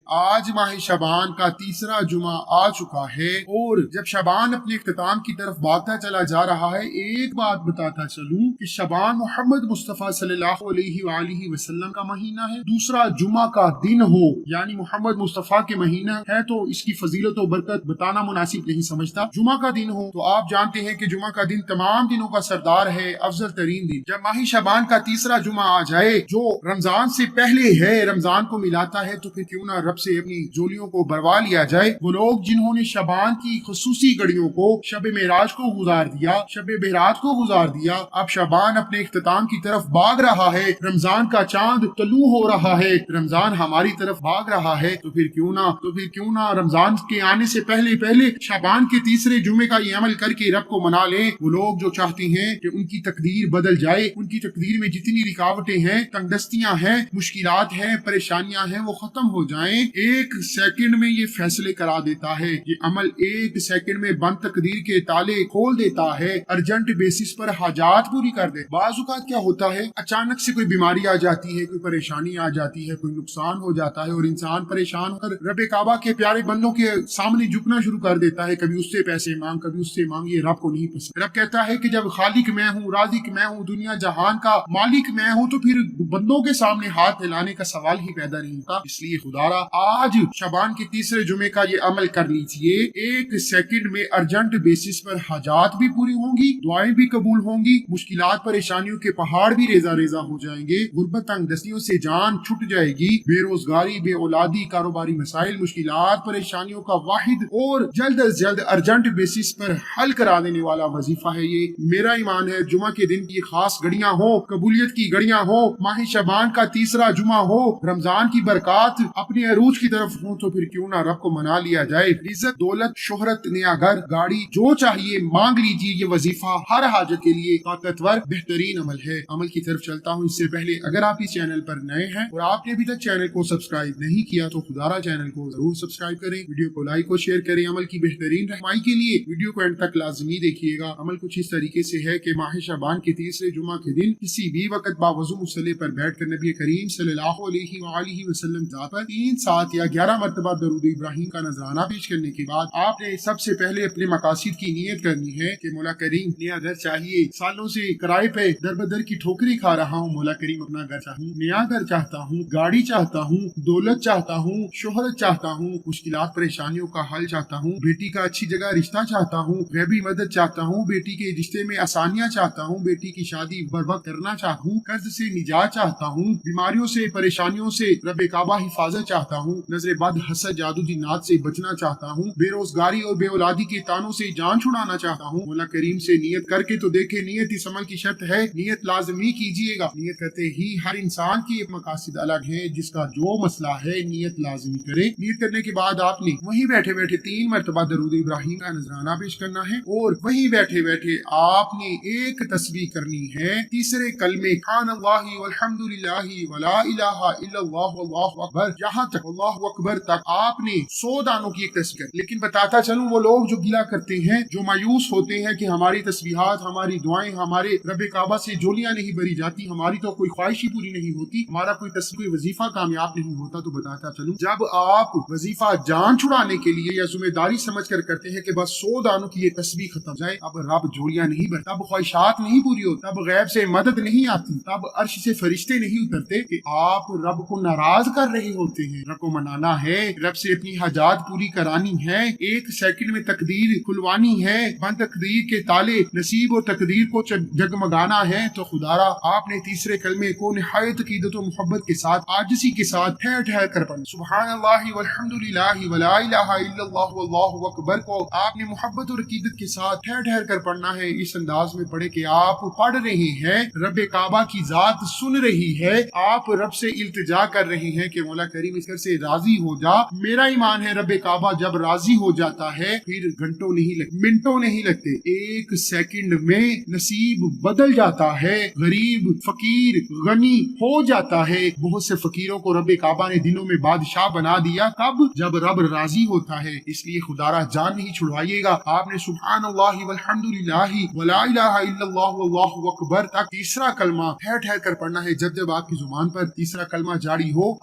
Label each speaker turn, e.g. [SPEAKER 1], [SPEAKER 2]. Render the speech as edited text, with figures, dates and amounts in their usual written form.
[SPEAKER 1] آج ماہ شعبان کا تیسرا جمعہ آ چکا ہے اور جب شعبان اپنے اختتام کی طرف بھاگتا چلا جا رہا ہے، ایک بات بتاتا چلوں کہ شعبان محمد مصطفیٰ صلی اللہ علیہ وآلہ وسلم کا مہینہ ہے، دوسرا جمعہ کا دن ہو یعنی محمد مصطفیٰ کے مہینہ ہے تو اس کی فضیلت و برکت بتانا مناسب نہیں سمجھتا۔ جمعہ کا دن ہو تو آپ جانتے ہیں کہ جمعہ کا دن تمام دنوں کا سردار ہے، افضل ترین دن۔ جب ماہ شعبان کا تیسرا جمعہ آ جائے جو رمضان سے پہلے ہے، رمضان کو ملاتا ہے، تو پھر کیوں نہ رب سے اپنی جولیوں کو بھروا لیا جائے۔ وہ لوگ جنہوں نے شعبان کی خصوصی گھڑیوں کو شب معراج کو گزار دیا، شب برات کو گزار دیا، اب شعبان اپنے اختتام کی طرف بھاگ رہا ہے، رمضان کا چاند طلوع ہو رہا ہے، رمضان ہماری طرف بھاگ رہا ہے، تو پھر کیوں نہ رمضان کے آنے سے پہلے شعبان کے تیسرے جمعے کا یہ عمل کر کے رب کو منا لیں۔ وہ لوگ جو چاہتے ہیں کہ ان کی تقدیر بدل جائے، ان کی تقدیر میں جتنی رکاوٹیں ہیں، تنگ دستیاں ہیں، مشکلات ہیں، پریشانیاں ہیں، وہ ختم ہو جائیں، ایک سیکنڈ میں یہ فیصلے کرا دیتا ہے۔ یہ عمل ایک سیکنڈ میں بند تقدیر کے تالے کھول دیتا ہے، ارجنٹ بیسس پر حاجات پوری کر دے۔ بعض اوقات کیا ہوتا ہے، اچانک سے کوئی بیماری آ جاتی ہے، کوئی پریشانی آ جاتی ہے، کوئی نقصان ہو جاتا ہے اور انسان پریشان ہو کر رب کعبہ کے پیارے بندوں کے سامنے جھکنا شروع کر دیتا ہے، کبھی اس سے پیسے مانگ، کبھی اس سے مانگ۔ یہ رب کو نہیں پسند۔ رب کہتا ہے کہ جب خالق میں ہوں، رازق میں ہوں، دنیا جہان کا مالک میں ہوں، تو پھر بندوں کے سامنے ہاتھ پھیلانے کا سوال ہی پیدا نہیں ہوتا۔ اس لیے خدا را آج شعبان کے تیسرے جمعے کا یہ عمل کر لیجئے، ایک سیکنڈ میں ارجنٹ بیسس پر حاجات بھی پوری ہوں گی، دعائیں بھی قبول ہوں گی، مشکلات پریشانیوں کے پہاڑ بھی ریزہ ریزہ ہو جائیں گے، غربت تنگ دستیوں سے جان چھٹ جائے گی، بے روزگاری، بے اولادی، کاروباری مسائل، مشکلات پریشانیوں کا واحد اور جلد از جلد ارجنٹ بیسس پر حل کرا دینے والا وظیفہ ہے یہ۔ میرا ایمان ہے جمعہ کے دن کی خاص گھڑیاں ہوں، قبولیت کی گھڑیاں ہوں، ماہ شعبان کا تیسرا جمعہ ہو، رمضان کی برکات اپنے عروج کی طرف ہوں، تو پھر کیوں نہ رب کو منا لیا جائے۔ عزت، دولت، شہرت، نیا گھر، گاڑی، جو چاہیے مانگ لیجیے۔ یہ وظیفہ ہر حاجت کے لیے طاقتور بہترین عمل ہے۔ عمل کی طرف چلتا ہوں اس سے پہلے اگر آپ اس چینل پر نئے ہیں اور آپ نے ابھی تک چینل کو سبسکرائب نہیں کیا تو خدا را چینل کو ضرور سبسکرائب کریں، ویڈیو کو لائک اور شیئر کریں۔ عمل کی بہترین رہنمائی کے لیے ویڈیو کو اینڈ تک لازمی دیکھیے گا۔ عمل کچھ اس طریقے سے ہے کہ ماہ شعبان کے تیسرے جمعہ کے دن کسی بھی وقت باوضو مصلی پر بیٹھ کر نبی کریم صلی اللہ علیہ وآلہ وسلم ذات پر 3 7 یا 11 مرتبہ درود ابراہیم کا نذرانہ پیش کرنے کے بعد آپ نے سب سے پہلے اپنے مقاصد کی نیت کرنی ہے کہ مولا کریم نیا گھر چاہیے، سالوں سے کرائے پہ در بدر کی ٹھوکری کھا رہا ہوں، مولا کریم اپنا گھر چاہوں، نیا گھر چاہتا ہوں، گاڑی چاہتا ہوں، دولت چاہتا ہوں، شہرت چاہتا ہوں، مشکلات پریشانیوں کا حل چاہتا ہوں، بیٹی کا اچھی جگہ رشتہ چاہتا ہوں، غیبی مدد چاہتا ہوں، بیٹی کے رشتے میں آسانیاں چاہتا ہوں، بیٹی کی شادی بروقت کرنا چاہتا ہوں، قرض سے نجات چاہتا ہوں، بیماریوں سے پریشانیوں سے رب کعبہ حفاظت چاہتا ہوں، نظر بد، حسد، جادو جنات سے بچنا چاہتا ہوں، بے روزگاری اور بے اولادی کے تانوں سے جان چھڑانا چاہتا ہوں۔ مولا کریم سے نیت کر کے تو دیکھے، نیت اس عمل کی شرط ہے، نیت لازمی کیجیے گا۔ نیت کرتے ہی ہر انسان کی مقاصد الگ ہیں، جس کا جو مسئلہ ہے نیت لازمی کرے۔ نیت کرنے کے بعد آپ نے وہیں بیٹھے بیٹھے 3 مرتبہ درود ابراہیم کا نذرانہ پیش کرنا ہے اور وہیں بیٹھے بیٹھے آپ نے ایک تسبیح کرنی ہے، تیسرے کلمے سبحان اللہ والحمد للہ ولا الہ الا اللہ واللہ اکبر، یہاں تک اللہ اکبر تک آپ نے 100 دانوں کی ایک تسبیح کرنی۔ لیکن بتاتا چلوں وہ لوگ جو گلہ کرتے ہیں، جو مایوس ہوتے ہیں کہ ہماری تسبیحات، ہماری دعائیں، ہمارے رب کعبہ سے جولیاں نہیں بری جاتی، ہماری تو کوئی خواہش ہی پوری نہیں ہوتی، ہمارا کوئی کوئی وظیفہ کامیاب نہیں ہوتا، تو بتاتا چلوں جب آپ وظیفہ جان چھڑانے کے لیے یا ذمہ داری سمجھ کر کرتے ہیں کہ بس 100 دانوں کی یہ تسبیح ختم جائے، اب رب جولیاں نہیں بھرتا، تب خواہشات نہیں پوری ہوتی، تب غیب سے مدد نہیں آتی، تب عرش سے فرشتے نہیں اترتے کہ آپ رب کو ناراض کر رہے ہوتے ہیں۔ رب کو منانا ہے، رب سے اپنی حاجات پوری کرانی ہے، ایک سیکنڈ میں تقدیر کھلوانی ہے، بند تقدیر کے تالے نصیب اور تقدیر کو جگمگانا ہے، تو خدا را آپ نے تیسرے کلمے کو نہایت عقیدت و محبت کے ساتھ، عاجزی کے ساتھ ٹھہر ٹھہر کر پڑھنا۔ سبحان اللہ والحمد للہ ولا الہ الا اللہ واللہ اکبر کو آپ نے محبت اور عقیدت کے ساتھ ٹھہر ٹھہر کر پڑھنا ہے، اس انداز میں پڑھے کہ آپ پڑھ رہے ہیں، رب کعبہ کی ذات سن رہی ہے، آپ رب سے التجا کر رہے ہیں کہ مولا کریم اس گھر سے راضی ہو جا۔ میرا ایمان ہے رب کعبہ جب راضی ہو جاتا ہے پھر گھنٹوں نہیں لگتے، منٹوں نہیں لگتے، ایک سیکنڈ میں نصیب بدل جاتا ہے، غریب فقیر غنی ہو جاتا ہے۔ بہت سے فقیروں کو رب کعبہ نے دنوں میں بادشاہ بنا دیا، کب؟ جب رب راضی ہوتا ہے۔ اس لیے خدا را جان نہیں چھڑوائیے گا، آپ نے سبحان اللہ والحمد للہ ولا الہ الا اللہ واللہ اکبر تک تیسرا کلمہ ٹھہر ٹھہر کر پڑھنا ہے۔ جب جب آپ کی زبان پر تیسرا کلمہ جاری ہو،